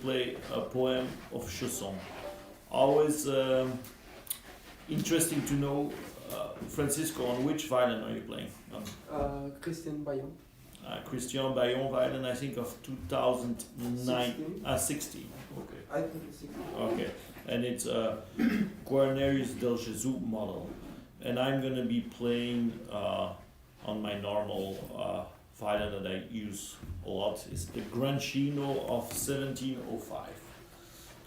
play a poem of chausson. Always interesting to know, Francisco, on which violin are you playing? Christian Bayon. Christian Bayon violin, I think of 2009. 16. Okay. I think it's 16. Okay. And it's a Guarnerius del Jesus model. And I'm going to be playing on my normal violin that I use a lot. It's the Grancino of 1705.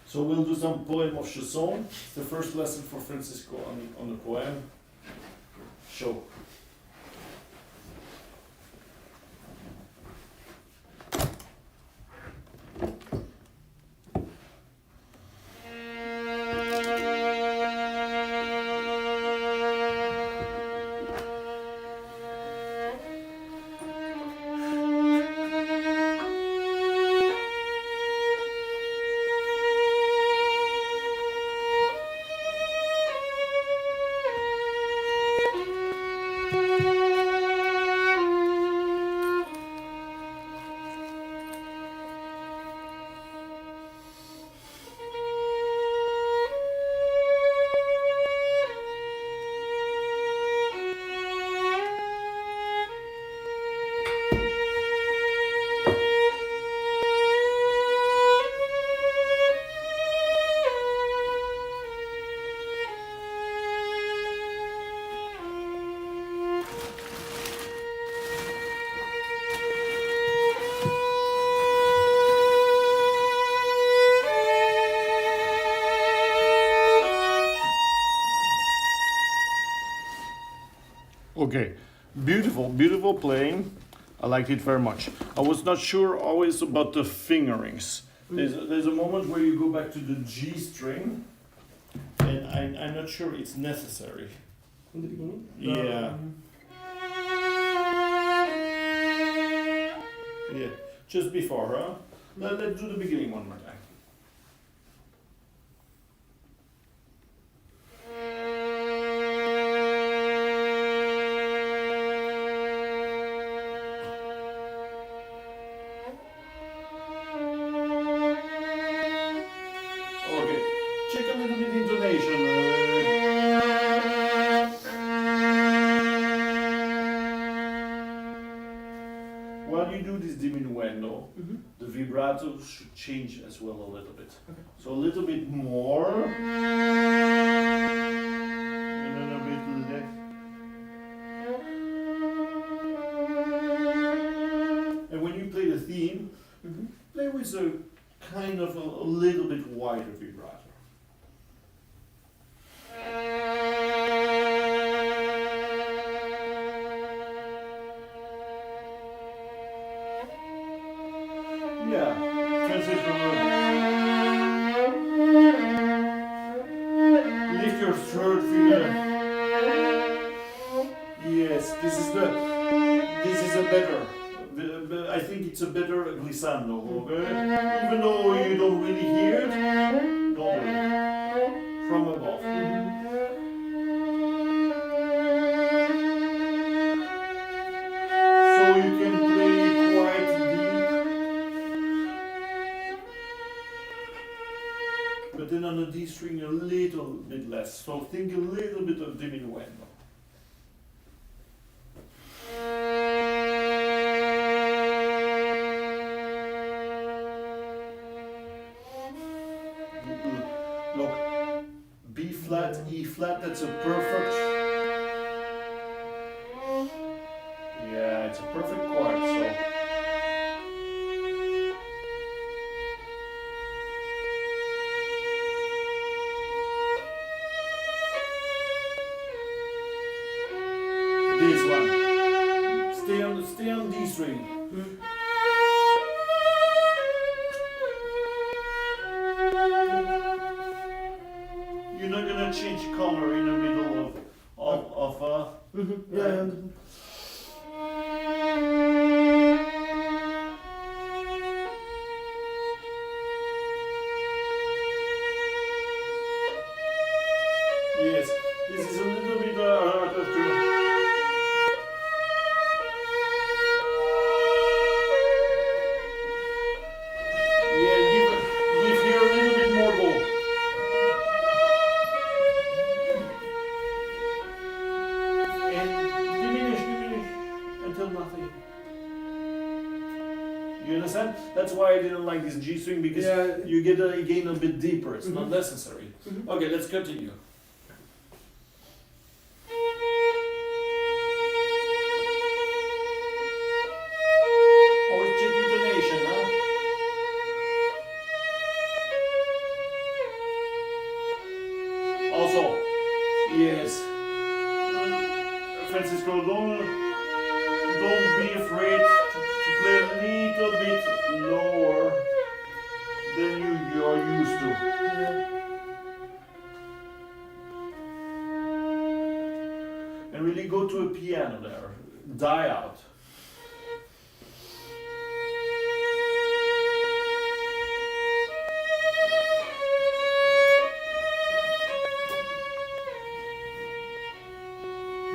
So we'll do some poem of chausson. It's the first lesson for Francisco on the poem. Show. Okay, beautiful playing. I liked it very much. I was not sure always about the fingerings. There's a moment where you go back to the G string, and I'm not sure it's necessary. In the beginning? Yeah. Yeah, just before, huh? Let's do the beginning one more time. Okay, check a little bit intonation. While you do this diminuendo, the vibrato should change as well a little bit. Okay. So a little bit more. And then a bit less. And when you play the theme, play with a kind of a little bit wider vibrato. Yeah, Francisco, lift your third finger. Yes, this is a better. I think it's a better glissando, okay? Even though you don't really hear it, don't worry. From above. So you can play quite deep. But then on the D string a little bit less. So think a little bit of diminuendo. Look, B flat, E flat, that's a perfect. Yeah, it's a perfect chord, so. This one. Stay on D string. You're not gonna change color in the middle of Yeah. Yes, this is a little bit hard to. Yeah, that's why I didn't like this G string, because Yeah. you get again a bit deeper. It's not Mhm. necessary. Mhm. Okay, let's continue. Always check intonation, huh? Also, yes, Francisco, don't be afraid to play a little bit lower than you are used to. Yeah. And really go to a piano there. Die out.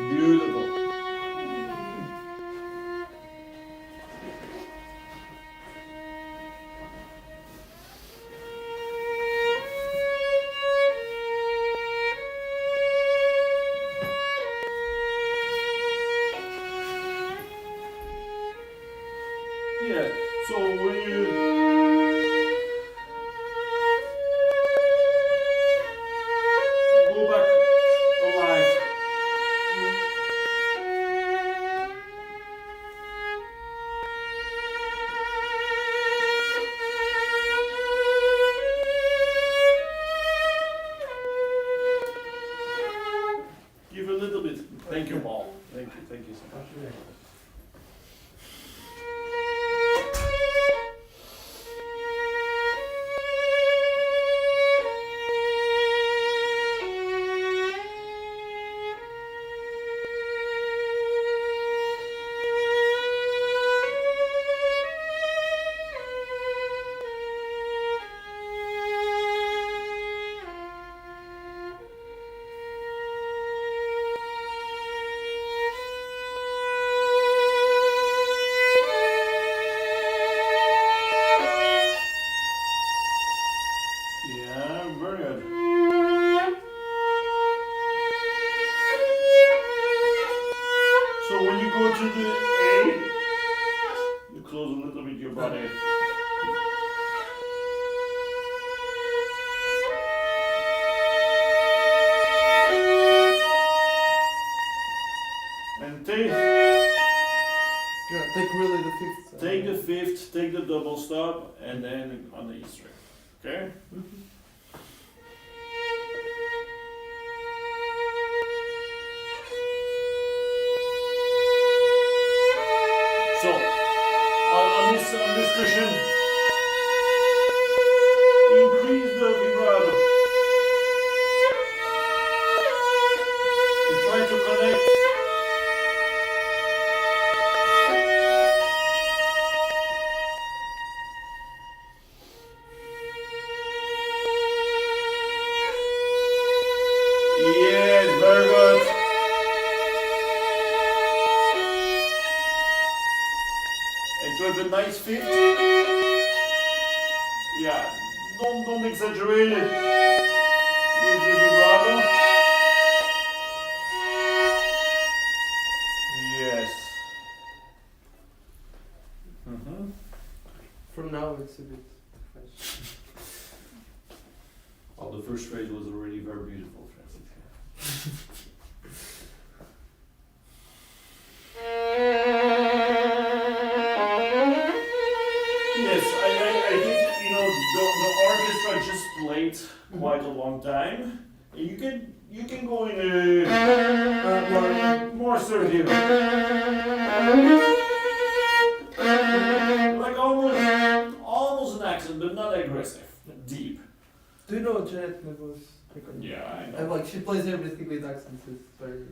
Beautiful. Yeah, so when you go back alive, give a little bit. Thank you, Paul. Thank you so much. Yeah, very good. So when you go to the A, you close a little bit your body. And Yeah, take really the fifth. take the fifth, take the double stop, and then on the E string. Okay? So on this cushion, increase the vibrato and try to connect. Yes, very good. And to have a nice fit. Yeah, don't exaggerate it with the vibrato. Yes. Mm-hmm. From now it's a bit French. Oh, the first phrase was already very beautiful, Francisca. Yes, I think, you know, the orchestra just played quite a long time. You can go in a more assertive. Like almost an accent, but not aggressive. Deep. Do you know Janet Neville's record? Yeah, I And know. like she plays everything with accents. It's very.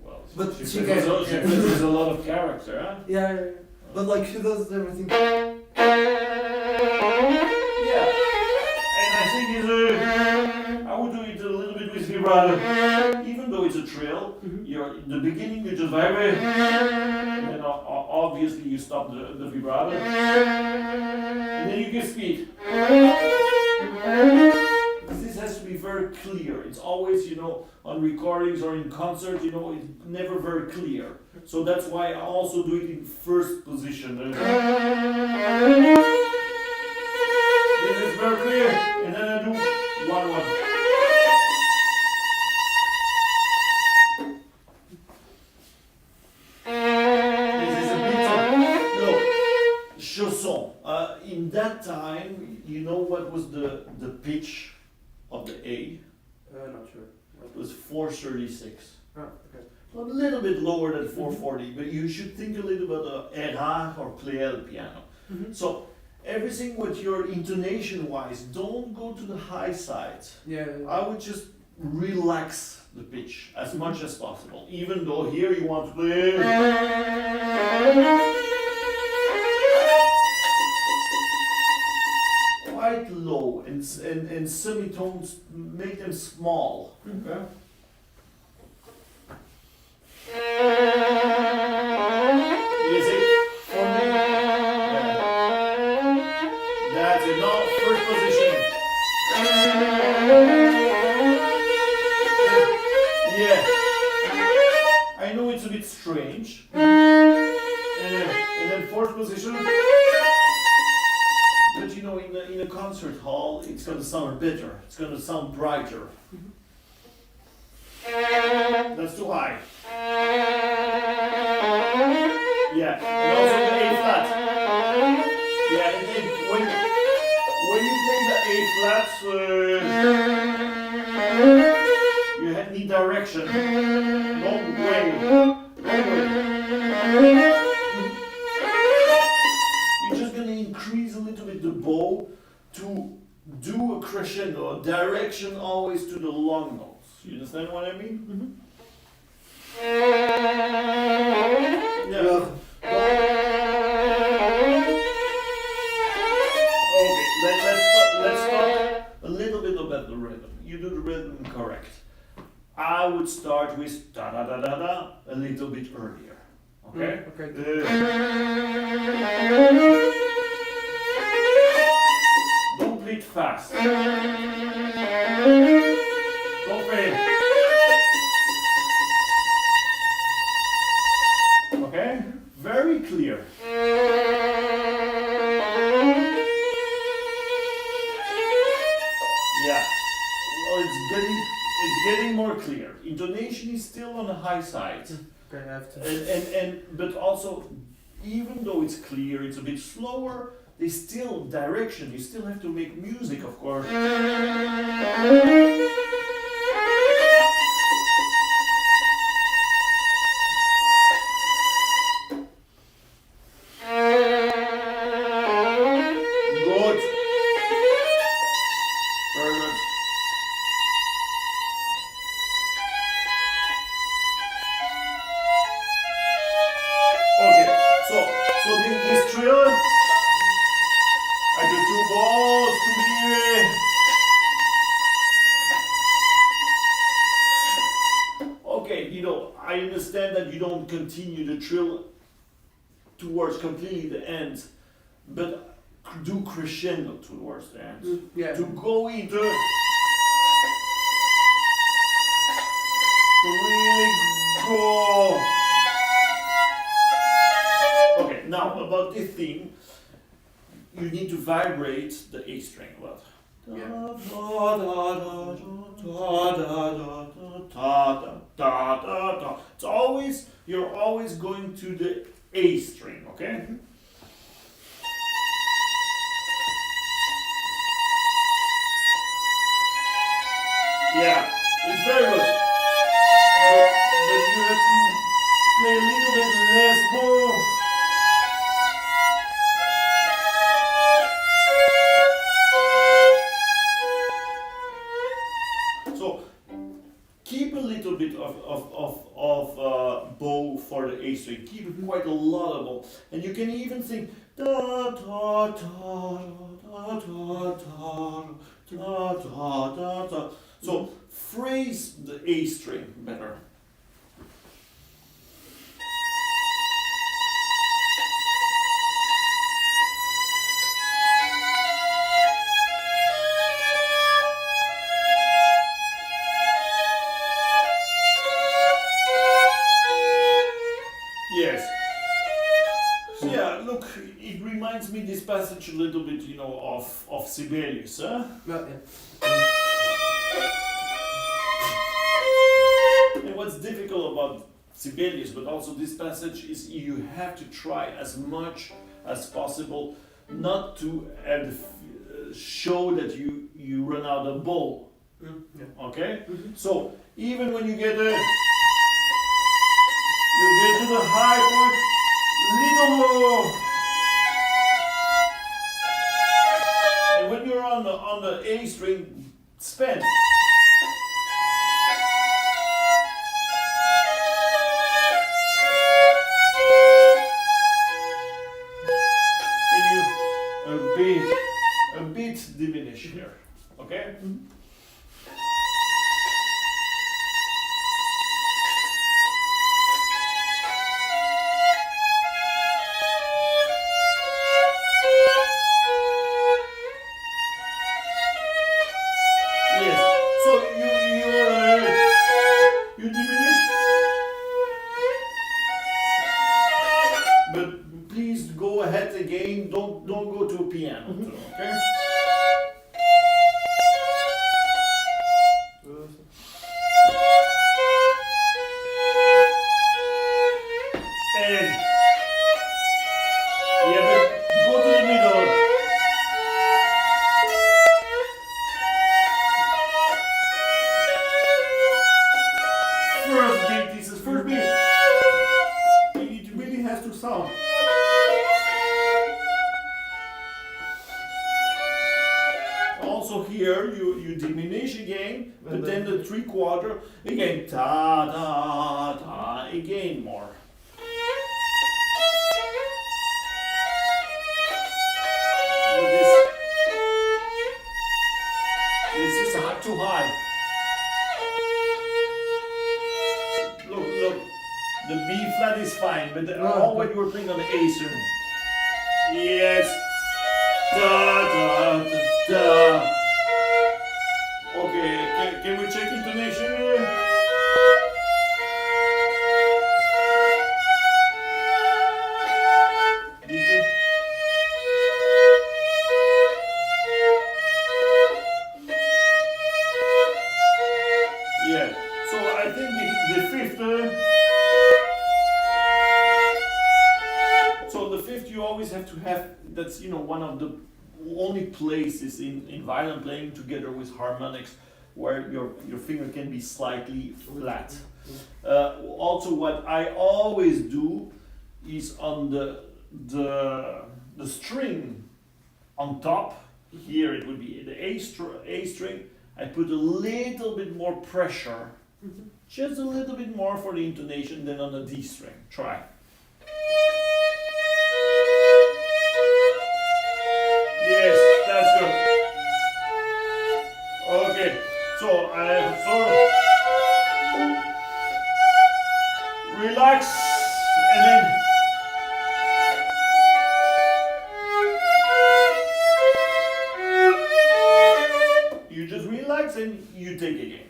Well, But she she plays can- she yeah. plays a lot of character, huh? Yeah, yeah, yeah. But like she does everything. Yeah. And I think I would do it a little bit with vibrato. Even though it's a trill, you're in the beginning you just vibrate, and then obviously you stop the vibrato, and then you give speed. This has to be very clear. It's always, you know, on recordings or in concert, you know, it's never very clear. So that's why I also do it in first position. very clear, and then I do 1-1. This is a bit of, chausson. In that time, you know what was the pitch of the A? Not sure. It was 436. Ah, okay. So a little bit lower than 440, but you should think a little bit of errar or play piano. So everything with your intonation wise, don't go to the high side. Yeah. I would just relax the pitch as much as possible, even though here you want to play quite low and semitones, make them small. Okay? You see, for me, that's it. Now, first position. Yeah, I know it's a bit strange. And then fourth position. But you know, in a concert hall, it's gonna sound better. It's gonna sound brighter. That's too high. Yeah, and also the A flat. Yeah, and then when you play the A flat, you need direction. Long way. You're just gonna increase a little bit the bow to do a crescendo, direction always to the long notes. You understand what I mean? Yeah. Okay, let's talk a little bit about the rhythm. You do the rhythm correct. I would start with da da da da da a little bit earlier. Okay? Okay. Don't play it fast. Don't play it. Okay? Very clear. Yeah. Well, it's getting more clear. Intonation is still on the high side. Okay, I have to. But also, even though it's clear, it's a bit slower. There's still direction. You still have to make music, of course. Good. Very good. Okay, so this trill, I do 2 balls to be. Okay, I understand that you don't continue the trill towards completely the end, but do crescendo towards the end. Yeah. To go into. To really go. Okay, now about this theme, you need to vibrate the A string a lot. It's always, you're always going to the A string, okay? Yeah, it's very good. But you have to play a little bit less more. So keep a little bit of bow for the A string. Keep quite a lot of bow, and you can even sing da da da da da da da da da da. So phrase the A string better. Yes. So yeah, look, it reminds me this passage teach you a little bit, of Sibelius, huh? Yeah. And what's difficult about Sibelius, but also this passage, is you have to try as much as possible not to show that you run out of bow. Yeah. Okay? Mm-hmm. So even when you get to the high point, little low. And when you're on the A string, spend. A bit diminish here. Okay? Mm-hmm. Yes. So you diminish, but please go ahead again. Don't go to a piano. Okay? And yeah, but go to the middle. First beat. This is first beat. It really has to sound. Also here you diminish again, but then the 3/4 again, ta da da again more. But this is too high. Look, the B flat is fine, but all what you were playing on the A string. Yes. Da da da da. Okay, can we check intonation here? These two. Yeah. So I think the fifth. So the fifth you always have to have. That's one of the only places in violin playing together with harmonics where your finger can be slightly flat. Also, what I always do is on the string on top. Here it would be the A string. I put a little bit more pressure, just a little bit more for the intonation than on the D string. Try. Yes, that's good. Okay, so relax and then you just relax and you take again.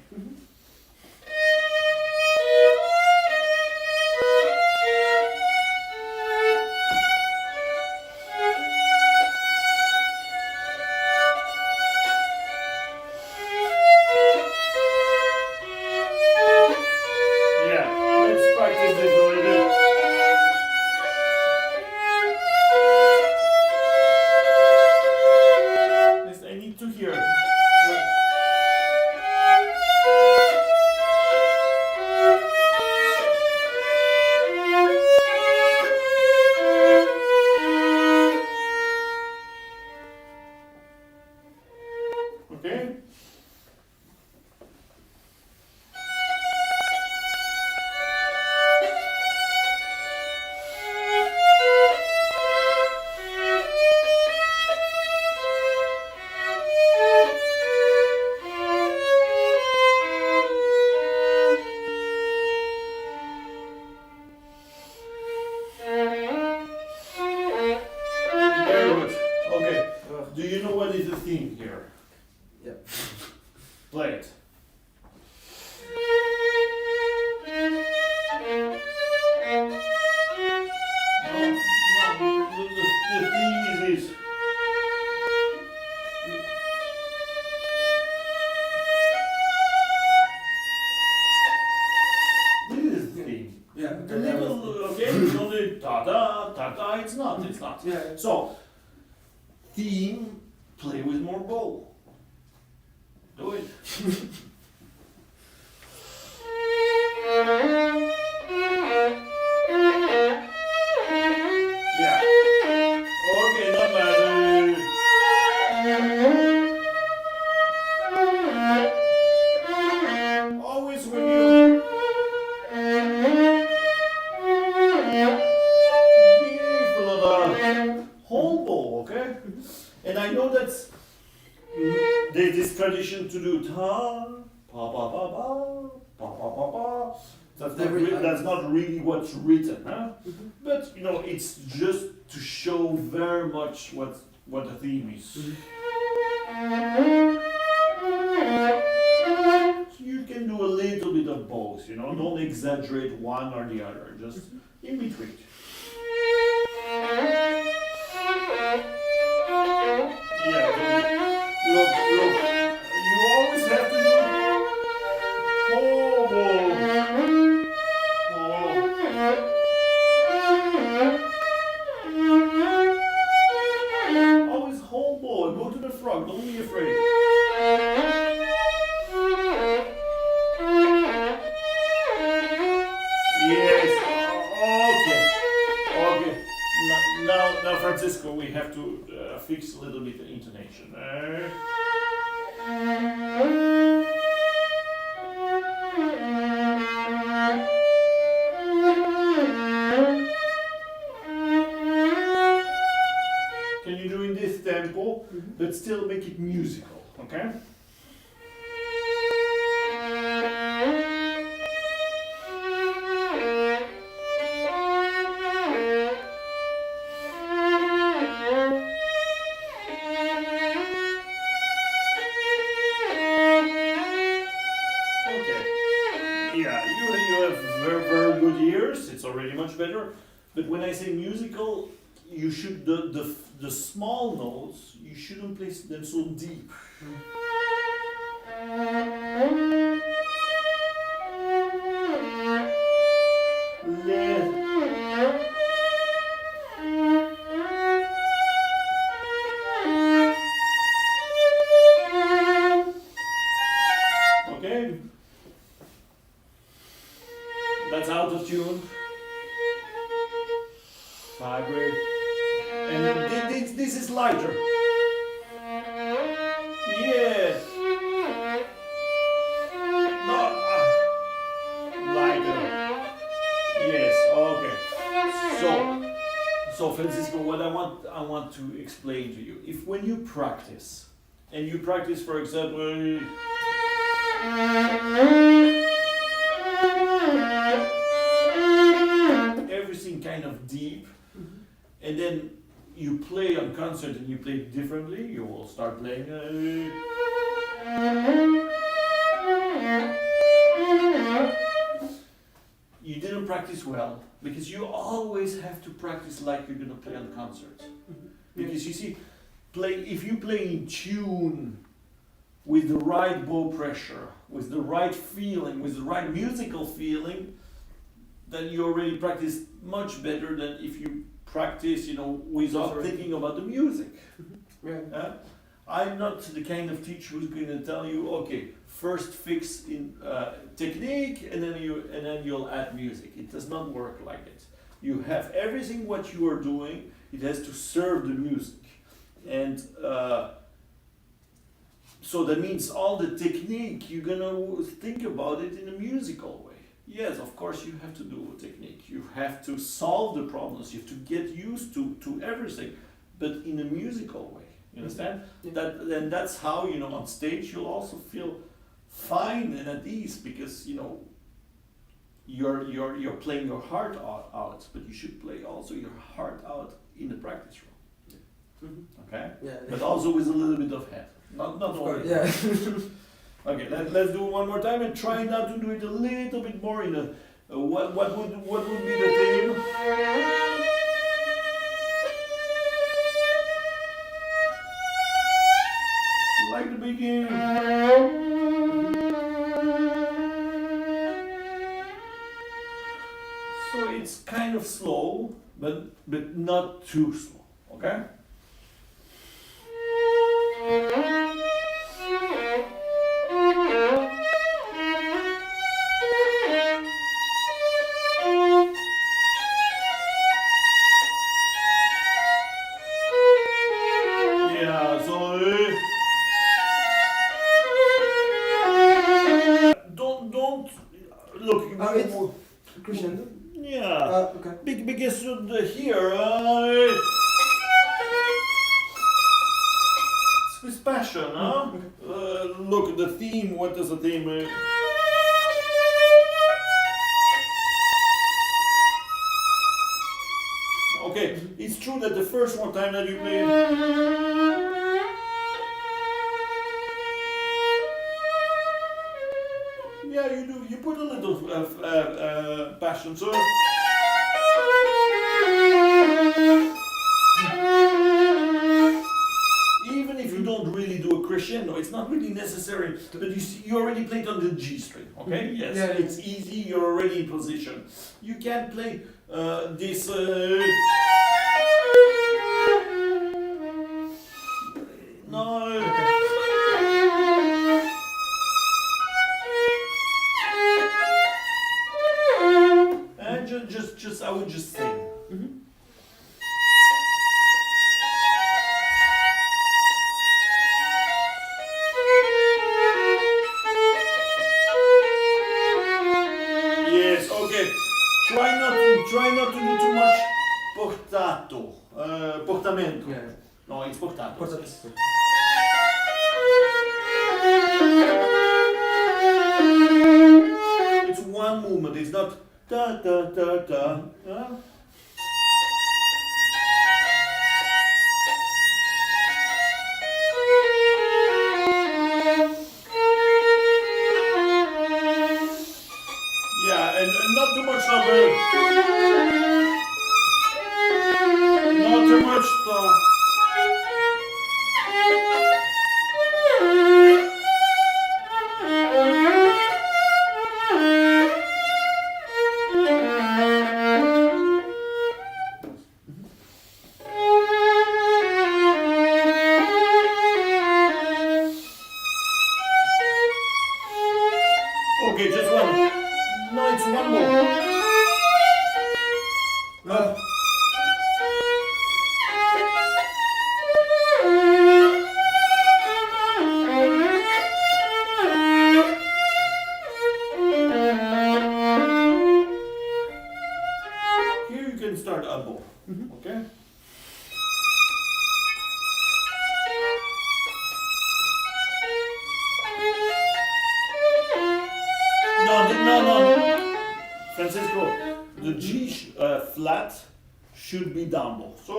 Okay? Very good. Okay. Do you know what is the theme here? Yeah. Play it. No, the theme is this. not. It's not. Yeah. So, theme, play with more bow. Do it. Yeah. Okay, not bad. Always when you be full of a whole bow, okay? And I know that's there's this tradition to do ta pa pa pa pa pa pa pa pa. That's not really what's written, huh? But you know, it's just to show very much what the theme is. So you can do a little bit of both, you know. Don't exaggerate one or the other, just in between. Yeah, look, you always have to do whole. Always whole bow. Go to the frog. Don't be afraid. Yes. Okay. Now, Francisco, we have to fix a little bit the intonation. Can you do in this tempo, but still make it musical, okay? You have very, very good ears. It's already much better. But when I say musical, you should the small notes. You shouldn't place them so deep. Okay. That's out of tune. Vibrate. And this is lighter. Yes. No. Lighter. Yes. Okay. So Francisco, what I want to explain to you, if when you practice, and you practice, for example, everything kind of deep, and then you play on concert and you play differently, you will start playing. You didn't practice well, because you always have to practice like you're gonna play on concert. Because you see, if you play in tune with the right bow pressure, with the right feeling, with the right musical feeling, then you already practice much better than if you practice, without thinking about the music. I'm not the kind of teacher who's going to tell you, okay, first fix in technique, and then you'll add music. It does not work like it. You have everything what you are doing. It has to serve the music, and so that means all the technique you're gonna think about it in a musical way. Yes, of course you have to do a technique. You have to solve the problems. You have to get used to everything, but in a musical way. You understand? And that's how on stage you'll also feel fine and at ease, because you're playing your heart out, but you should play also your heart out in the practice room. Okay? Yeah. But also with a little bit of head. Not only. Yeah. Okay, let's do it one more time and try now to do it a little bit more in a what would be the theme? Like the beginning. So it's kind of slow, but not too slow. Okay. Yeah. So don't look. It's crescendo. Yeah. Okay. Because here, it's with passion, huh? Look at the theme. What is the theme? Okay, it's true that the first one time that you play, yeah, you do. You put a little passion. So. Even if you don't really do a crescendo, it's not really necessary. But you see, you already played on the G string, okay? Yes, Yeah, yeah. it's easy. You're already in position. You can play this. No. And just, I would just sing. Yes, okay. Try not to do too much portato. Portamento. Yeah. No, it's portato. Portato. It's one movement. It's not da da da da. Yeah, and not too much of not too much stuff. Okay, just one. No, it's one more. Here you can start a bow. Okay? No. Francisco, the G flat should be down bow. So.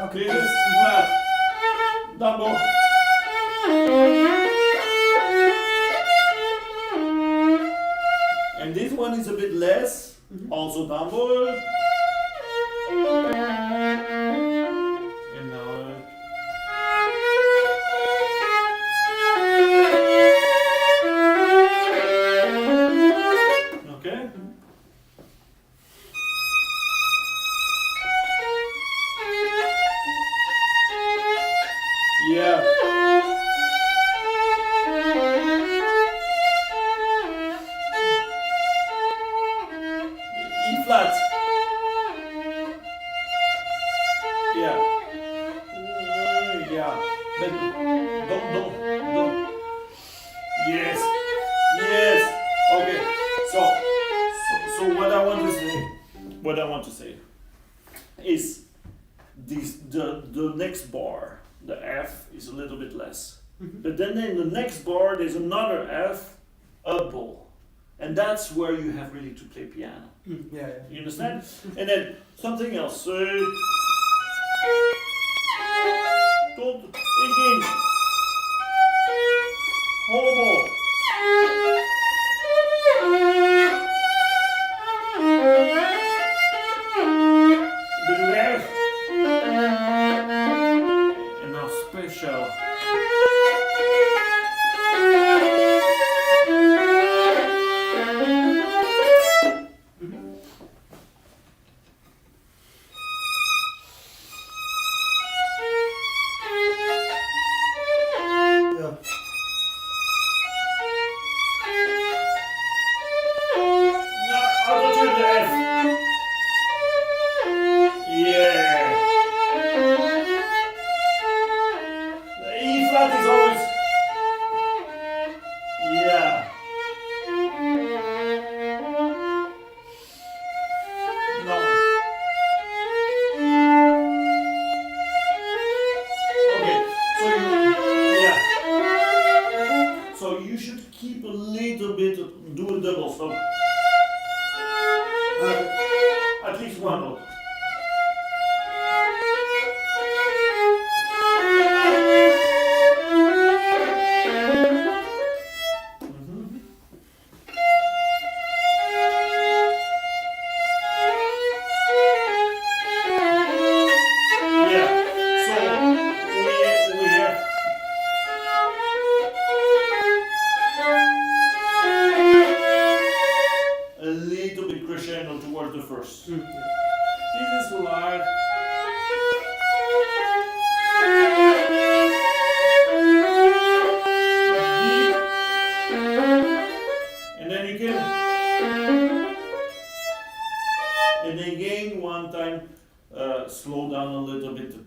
Okay. This is flat. Down bow. And this one is a bit less, also down bow. And now. Okay. Yeah. E flat. Yeah. Yeah. But don't. Yes. Okay. So what I want to say is the next bar, the F is a little bit less. But then in the next bar there's another F, a bow. And that's where you have really to play piano. Yeah. You understand? And then something else. Don't again. Hobo. The left. And now special.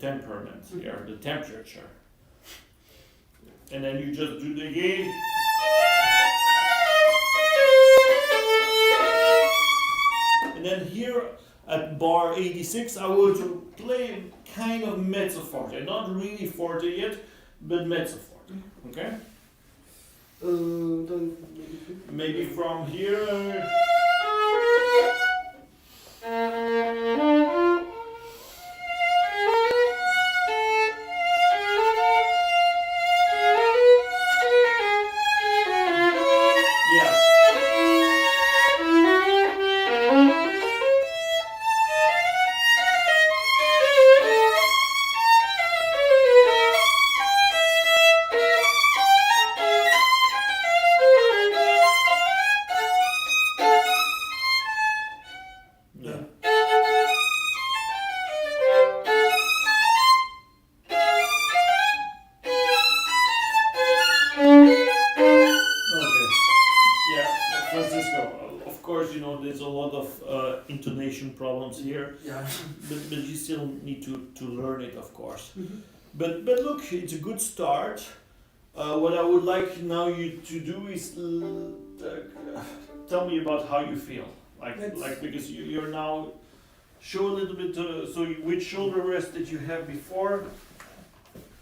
temperament here, the temperature. And then you just do the E. And then here at bar 86, I will to play kind of mezzo forte, not really forte yet, but mezzo forte. Okay? Then Maybe from here. Yeah. Yeah. Okay. Yeah, Francisco, of course, you know, there's a lot of intonation problems here, yeah. but you still need to learn it, of course. Mhm. But look, it's a good start. What I would like now you to do is tell me about how you feel. Because you're now show a little bit. Which shoulder rest did you have before?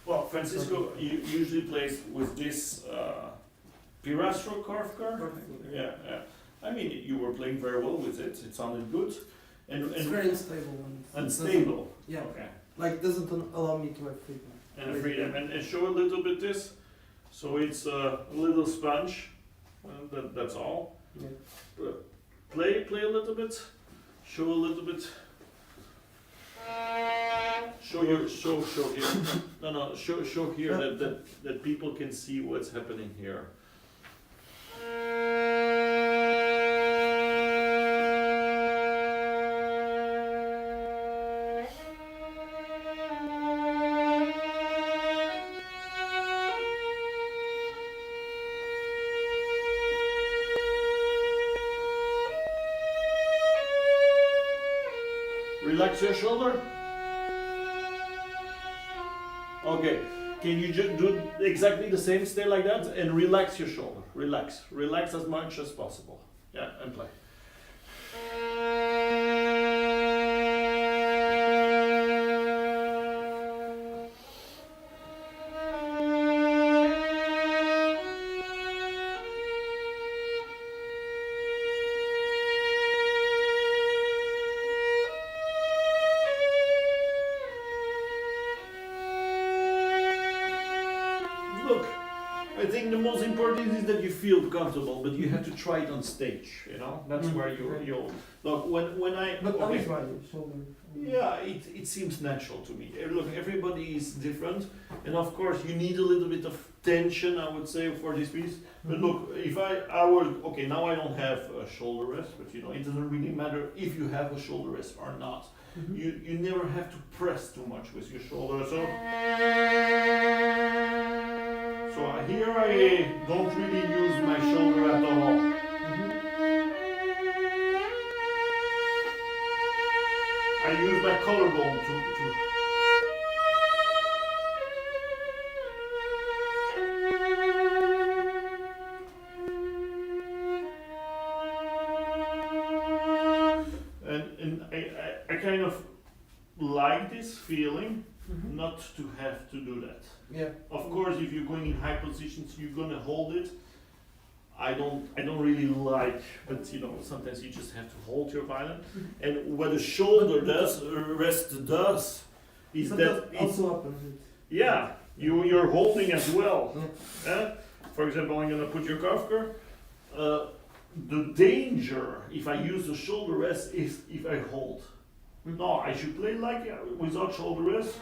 Well, Francisco usually plays with this Pirastro Korfker. Perfect. Yeah, yeah. I mean, you were playing very well with it. It sounded good, It's very unstable and unstable. Yeah. Okay. Like doesn't allow me to have freedom. And freedom. And show a little bit this. So it's a little sponge. That's all. Yeah. Play a little bit. Show a little bit. Show here. No. Show here that people can see what's happening here. Relax your shoulder. Okay, can you just do exactly the same, stay like that, and relax your shoulder. Relax as much as possible. Yeah, and play. Look, I think the most important is that you feel comfortable, but you have to try it on stage. You know, that's where you'll look. When I But okay. always right shoulder. Yeah, it seems natural to me. Look, everybody is different, and of course you need a little bit of tension, I would say, for this piece. But look, if I were okay, now I don't have a shoulder rest, but you know it doesn't really matter if you have a shoulder rest or not. Mhm. You never have to press too much with your shoulder. So here I don't really use my shoulder at all. Mhm. I use my collarbone to and I kind of like this feeling, Mhm. not to have to do that. Yeah. Of course, if you're going in high positions, you're gonna hold it. I don't really like, but you know, sometimes you just have to hold your violin. And what the shoulder does, rest does, is But that that it's, also happens. yeah, you're holding as well. Yeah. For example, I'm gonna put your Kafka. The danger if I use the shoulder rest is if I hold. No, I should play like without shoulder rest.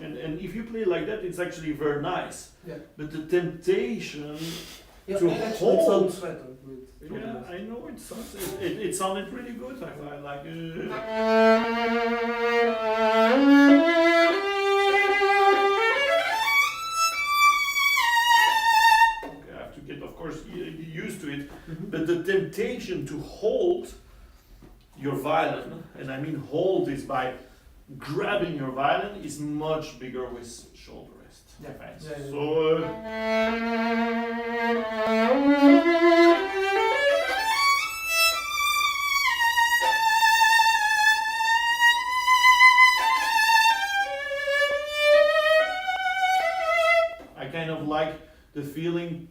And if you play like that, it's actually very nice. Yeah. But the temptation Yeah, to actually hold. it sounds better with shoulder Yeah, rest. I know it sounded pretty good. I like it. Okay, I have to get, of course, used to it. Mhm. But the temptation to hold your violin, and I mean hold is by grabbing your violin, is much bigger with shoulder rest. Yeah. I find. Yeah, yeah, So. I kind of like the feeling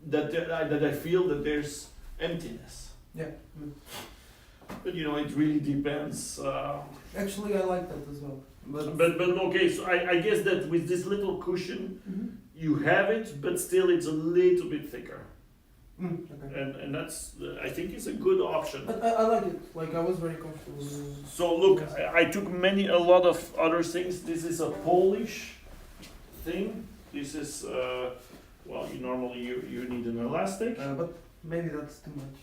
that that I feel that there's emptiness. Yeah. Mm. But you know, it really depends. Actually, I like that as well. But okay, so I guess that with this little cushion, Mhm. you have it, but still it's a little bit thicker, Okay. and that's I think it's a good option. But I like it. Like I was very comfortable. So look, I took a lot of other things. This is a Polish thing. This is well, you need an elastic. But maybe that's too much.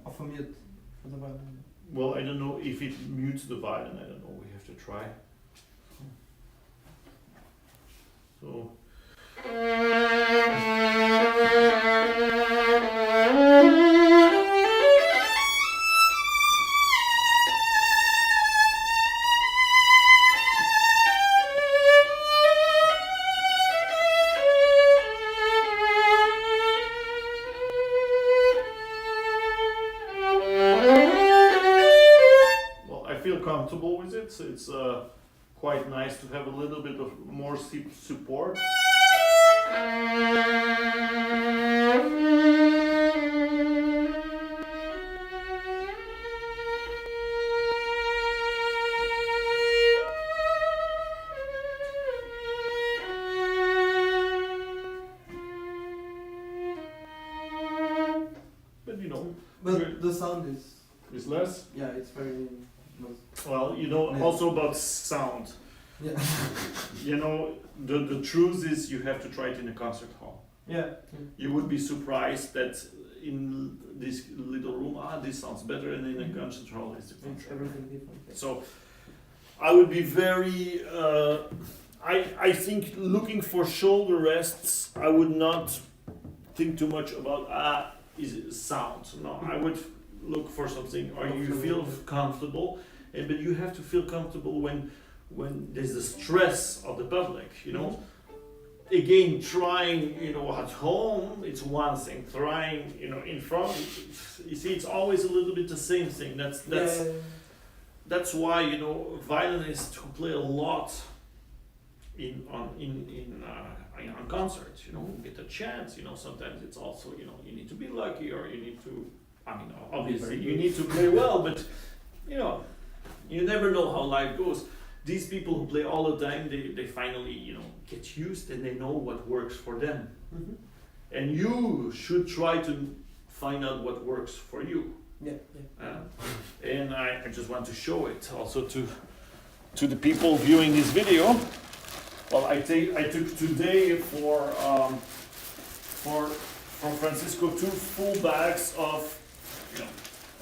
Of a mute for the violin. Well, I don't know if it mutes the violin. I don't know. We have to try. So. Well, I feel comfortable with it. So it's quite nice to have a little bit of more support. But you know, But the sound is. it's less. Yeah, it's very. Well, you know, Yeah. also about sound. Yeah. You know, the truth is you have to try it in a concert hall. Yeah. You would be surprised that in this little room, this sounds better, and in a concert hall it's different. It's everything different. So I would be very. I think looking for shoulder rests, I would not think too much about is it sound. No, I would look for something. Or you feel comfortable, but you have to feel comfortable when there's the stress of the public. You know. Again, trying, you know, at home, it's one thing. Trying, you know, in front, you see, it's always a little bit the same thing. That's why, you know, violinists who play a lot on concerts, you know, get a chance. You know, sometimes it's also, you know, you need to be lucky, or you need to, I mean, obviously you need to play well, but you know, you never know how life goes. These people who play all the time, they finally, you know, get used, and they know what works for them. Mm-hmm. And you should try to find out what works for you. Yeah. And I just want to show it also to the people viewing this video. Well, I took today from Francisco 2 full bags of, you know,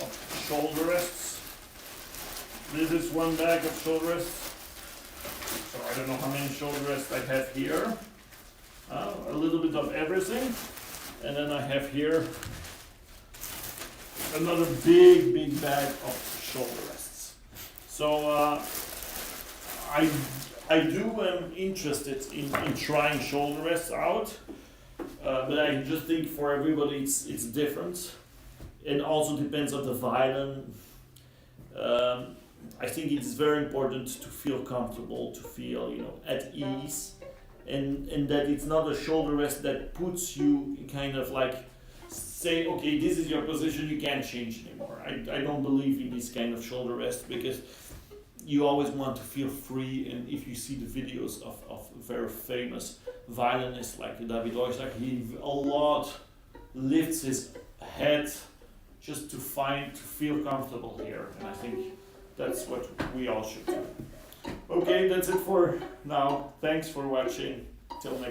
of shoulder rests. This is one bag of shoulder rests. So I don't know how many shoulder rests I have here. A little bit of everything. And then I have here another big bag of shoulder rests. So I am interested in trying shoulder rests out. But I just think for everybody it's different. And also depends on the violin. I think it's very important to feel comfortable, to feel, you know, at ease, and that it's not a shoulder rest that puts you in kind of like say, okay, this is your position, you can't change anymore. I don't believe in this kind of shoulder rest, because you always want to feel free. And if you see the videos of very famous violinists like David Oistrakh, he lifts his head just to feel comfortable here. And I think that's what we all should do. Okay, that's it for now. Thanks for watching. Till next